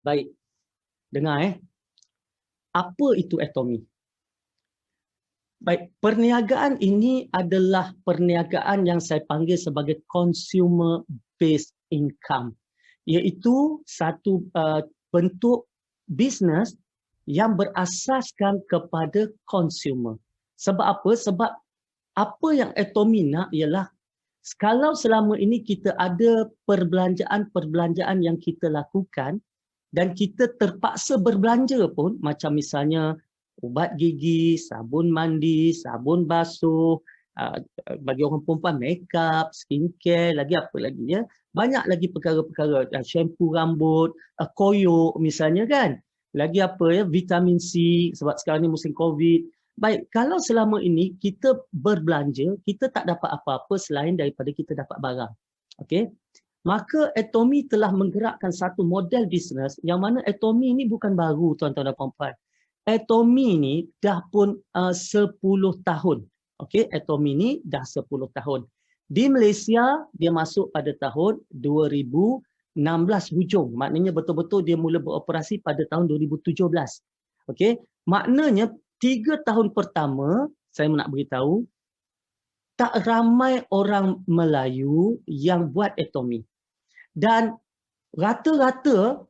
Baik, dengar. Apa itu Atomy? Baik, perniagaan ini adalah perniagaan yang saya panggil sebagai consumer based income, iaitu satu bentuk bisnes yang berasaskan kepada consumer. Sebab apa? Sebab apa yang Atomy nak ialah kalau selama ini kita ada perbelanjaan-perbelanjaan yang kita lakukan dan kita terpaksa berbelanja pun, macam misalnya ubat gigi, sabun mandi, sabun basuh, bagi orang perempuan makeup, skincare, lagi apa lagi ya. Banyak lagi perkara-perkara, shampoo rambut, koyok misalnya kan. Lagi apa ya, vitamin C sebab sekarang ni musim COVID. Baik, kalau selama ini kita berbelanja, kita tak dapat apa-apa selain daripada kita dapat barang. Okey. Maka Atomy telah menggerakkan satu model bisnes yang mana Atomy ini bukan baru tuan-tuan dan puan-puan. Atomy ini dah pun 10 tahun. Okey, Atomy ini dah 10 tahun. Di Malaysia dia masuk pada tahun 2016 hujung. Maknanya betul-betul dia mula beroperasi pada tahun 2017. Okey, maknanya 3 tahun pertama saya nak beritahu tak ramai orang Melayu yang buat Atomy. Dan rata-rata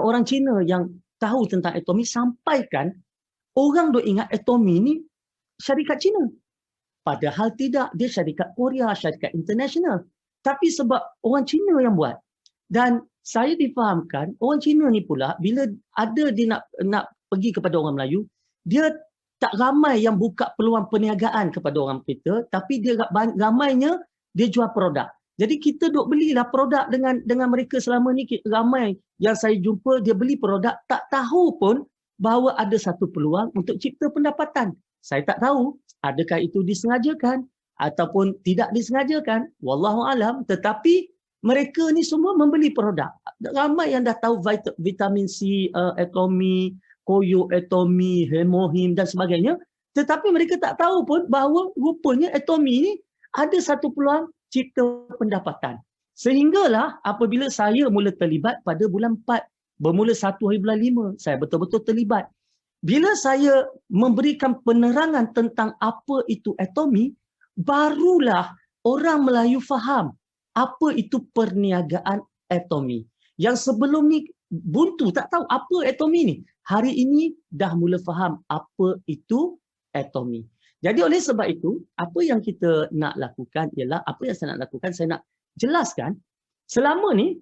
orang Cina yang tahu tentang Atomy sampaikan orang duk ingat Atomy ni syarikat Cina. Padahal tidak, dia syarikat Korea, syarikat international. Tapi sebab orang Cina yang buat. Dan saya difahamkan orang Cina ni pula bila ada dia nak pergi kepada orang Melayu, dia tak ramai yang buka peluang perniagaan kepada orang kita, tapi dia ramainya dia jual produk. Jadi kita duk belilah produk dengan mereka selama ni. Ramai yang saya jumpa dia beli produk tak tahu pun bahawa ada satu peluang untuk cipta pendapatan. Saya tak tahu adakah itu disengajakan ataupun tidak disengajakan, wallahu alam, tetapi mereka ni semua membeli produk. Ramai yang dah tahu vitamin C, Atomy, koyok Atomy, hemohim dan sebagainya, tetapi mereka tak tahu pun bahawa rupanya Atomy ni ada satu peluang cipta pendapatan. Sehinggalah apabila saya mula terlibat pada bulan 4, bermula 1 hari bulan 5, saya betul-betul terlibat. Bila saya memberikan penerangan tentang apa itu Atomy, barulah orang Melayu faham apa itu perniagaan Atomy. Yang sebelum ni buntu, tak tahu apa Atomy ni. Hari ini dah mula faham apa itu Atomy. Jadi oleh sebab itu, apa yang kita nak lakukan ialah, apa yang saya nak lakukan, saya nak jelaskan, selama ni,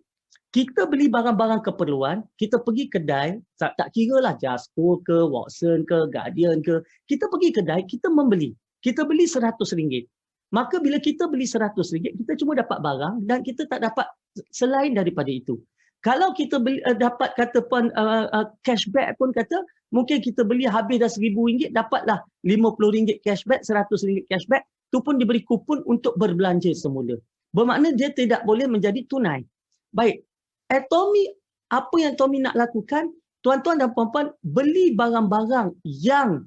kita beli barang-barang keperluan, kita pergi kedai, tak kira lah Jasco ke, Watson ke, Guardian ke, kita pergi kedai, kita membeli. Kita beli RM100. Maka bila kita beli RM100, kita cuma dapat barang dan kita tak dapat selain daripada itu. Kalau kita beli, dapat kata pun cashback pun kata, mungkin kita beli habis dah RM1,000, dapatlah RM50 cashback, RM100 cashback, tu pun diberi kupon untuk berbelanja semula. Bermakna dia tidak boleh menjadi tunai. Baik, Atomy, apa yang Atomy nak lakukan, tuan-tuan dan puan-puan, beli barang-barang yang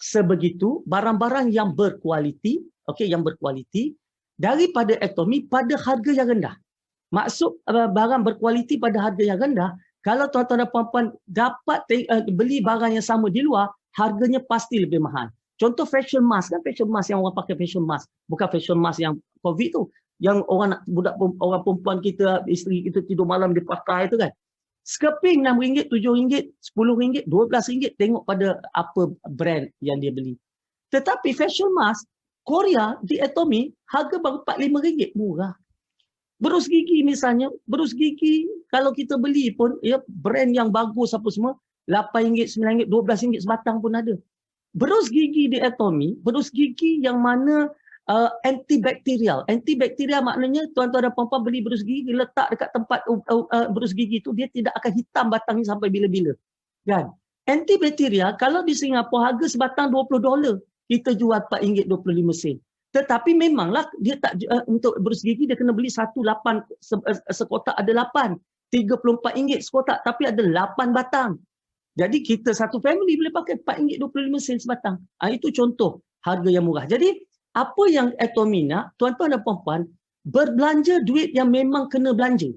sebegitu, barang-barang yang berkualiti, okey, yang berkualiti, daripada Atomy pada harga yang rendah. Maksud barang berkualiti pada harga yang rendah, kalau tuan-tuan dan puan-puan dapat beli barang yang sama di luar, harganya pasti lebih mahal. Contoh fashion mask, kan fashion mask yang orang pakai fashion mask, bukan fashion mask yang COVID tu, yang orang orang perempuan kita, isteri kita tidur malam dia pakai tu kan. Skeping RM6, RM7, RM10, RM12, tengok pada apa brand yang dia beli. Tetapi fashion mask Korea di Atomy harga baru RM45, murah. Berus gigi misalnya, berus gigi kalau kita beli pun ya brand yang bagus apa semua RM8, RM9, RM12 sebatang pun ada. Berus gigi di Atomy, berus gigi yang mana antibakterial. Antibakterial maknanya tuan-tuan dan puan-puan beli berus gigi, letak dekat tempat berus gigi tu, dia tidak akan hitam batangnya sampai bila-bila. Kan? Antibakterial kalau di Singapura harga sebatang $20, kita jual RM4.25. Tetapi memanglah dia tak untuk berus gigi dia kena beli 8 sekotak ada 8, RM34 sekotak tapi ada 8 batang. Jadi kita satu family boleh pakai RM4.25 sebatang. Itu contoh harga yang murah. Jadi apa yang Atomy nak, tuan-tuan dan puan-puan, berbelanja duit yang memang kena belanja.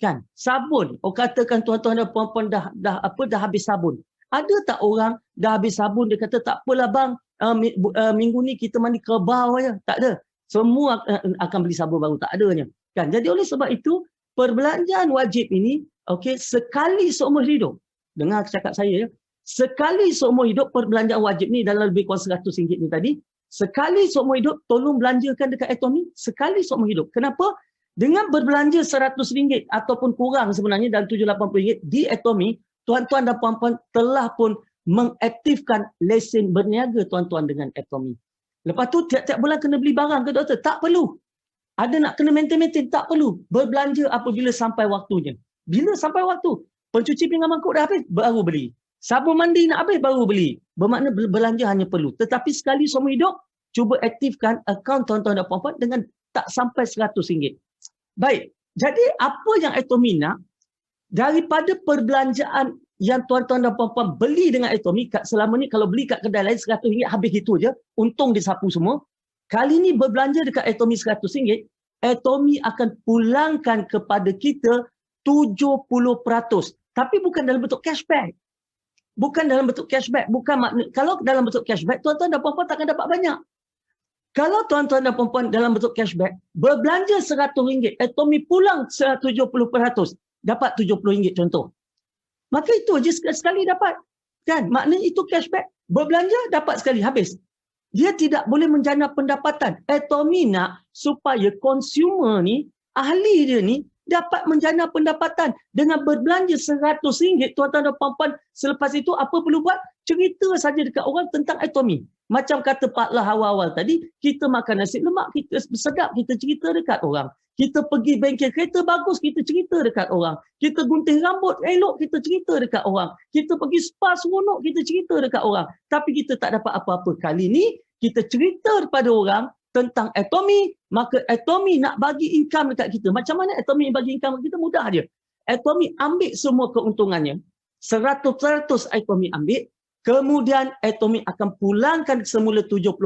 Kan? Sabun. Katakan tuan-tuan dan puan-puan dah habis sabun. Ada tak orang dah habis sabun dia kata tak apalah bang, minggu ni kita mandi kerbau aja. Tak ada. Semua akan beli sabun baru, tak adanya. Kan? Jadi oleh sebab itu perbelanjaan wajib ini sekali seumur hidup. Dengar cakap saya ya. Sekali seumur hidup perbelanjaan wajib ni dalam lebih kurang RM100 ni tadi. Sekali seumur hidup tolong belanjakan dekat Atomy sekali seumur hidup. Kenapa? Dengan berbelanja RM100 ataupun kurang sebenarnya dalam RM780 di Atomy, tuan-tuan dan puan-puan telah pun mengaktifkan lesen berniaga tuan-tuan dengan Atomy. Lepas tu tiap-tiap bulan kena beli barang ke doktor? Tak perlu. Ada nak kena maintain? Tak perlu. Berbelanja apabila sampai waktunya. Bila sampai waktu? Pencuci pinggan mangkuk dah habis, baru beli. Sabun mandi nak habis, baru beli. Bermakna belanja hanya perlu. Tetapi sekali seumur hidup, cuba aktifkan akaun tuan-tuan dan puan-puan dengan tak sampai RM100. Baik, jadi apa yang Atomy nak, daripada perbelanjaan yang tuan-tuan dan puan-puan beli dengan Atomy, selama ni kalau beli kat kedai lain RM100 habis itu je, untung disapu semua. Kali ni berbelanja dekat Atomy RM100, Atomy akan pulangkan kepada kita 70%. Tapi bukan dalam bentuk cashback. Bukan dalam bentuk cashback. Kalau dalam bentuk cashback, tuan-tuan dan puan-puan takkan dapat banyak. Kalau tuan-tuan dan puan-puan dalam bentuk cashback, berbelanja RM100, Atomy pulang 70%, dapat RM70 contoh. Maka itu je sekali dapat. Kan? Maknanya itu cashback. Berbelanja dapat sekali, habis. Dia tidak boleh menjana pendapatan. Atomy nak supaya consumer ni, ahli dia ni, dapat menjana pendapatan. Dengan berbelanja RM100, tuan-tuan dan puan-puan, selepas itu apa perlu buat? Cerita saja dekat orang tentang Atomy. Macam kata Pak Lah awal-awal tadi, kita makan nasi lemak, kita sedap, kita cerita dekat orang. Kita pergi bengkel kereta bagus, kita cerita dekat orang. Kita gunting rambut elok, kita cerita dekat orang. Kita pergi spa seronok, kita cerita dekat orang. Tapi kita tak dapat apa-apa. Kali ni, kita cerita kepada orang tentang Atomy, maka Atomy nak bagi income dekat kita. Macam mana Atomy bagi income dekat kita? Mudah dia. Atomy ambil semua keuntungannya. 100% Atomy ambil. Kemudian Atomy akan pulangkan semula 70%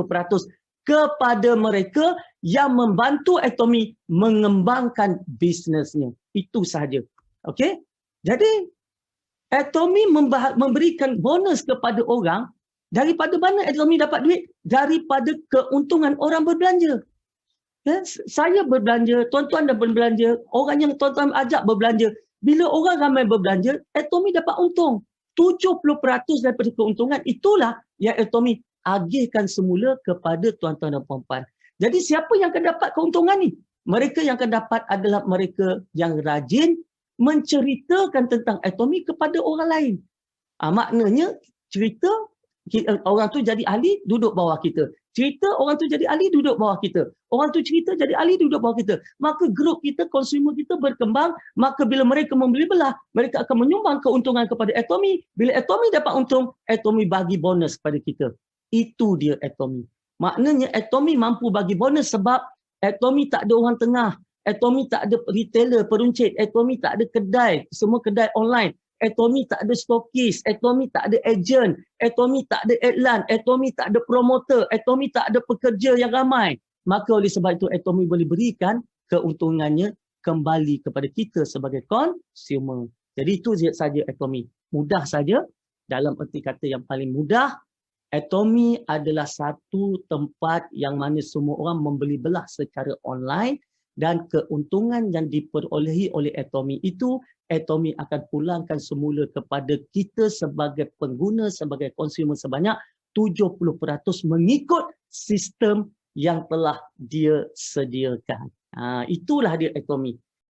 kepada mereka yang membantu Atomy mengembangkan bisnesnya. Itu sahaja. Okey? Jadi, Atomy memberikan bonus kepada orang. Daripada mana Atomy dapat duit? Daripada keuntungan orang berbelanja. Ya, saya berbelanja, tuan-tuan dah berbelanja, orang yang tuan-tuan ajak berbelanja. Bila orang ramai berbelanja, Atomy dapat untung. 70% daripada keuntungan itulah yang Atomy agihkan semula kepada tuan-tuan dan puan-puan. Jadi siapa yang akan dapat keuntungan ni? Mereka yang akan dapat adalah mereka yang rajin menceritakan tentang Atomy kepada orang lain. Maknanya cerita, orang tu jadi ahli, duduk bawah kita. Cerita, orang tu jadi ahli, duduk bawah kita. Orang tu cerita, jadi ahli, duduk bawah kita. Maka grup kita, konsumer kita berkembang. Maka bila mereka membeli belah, mereka akan menyumbang keuntungan kepada Atomy. Bila Atomy dapat untung, Atomy bagi bonus kepada kita. Itu dia Atomy. Maknanya Atomy mampu bagi bonus sebab Atomy tak ada orang tengah. Atomy tak ada retailer, peruncit. Atomy tak ada kedai, semua kedai online. Atomy tak ada stokis, Atomy tak ada ejen, Atomy tak ada iklan, Atomy tak ada promoter, Atomy tak ada pekerja yang ramai. Maka oleh sebab itu Atomy boleh berikan keuntungannya kembali kepada kita sebagai consumer. Jadi itu saja Atomy. Mudah saja, dalam erti kata yang paling mudah, Atomy adalah satu tempat yang mana semua orang membeli belah secara online dan keuntungan yang diperolehi oleh Atomy itu, Atomy akan pulangkan semula kepada kita sebagai pengguna, sebagai konsumer sebanyak 70% mengikut sistem yang telah dia sediakan. Itulah dia Atomy.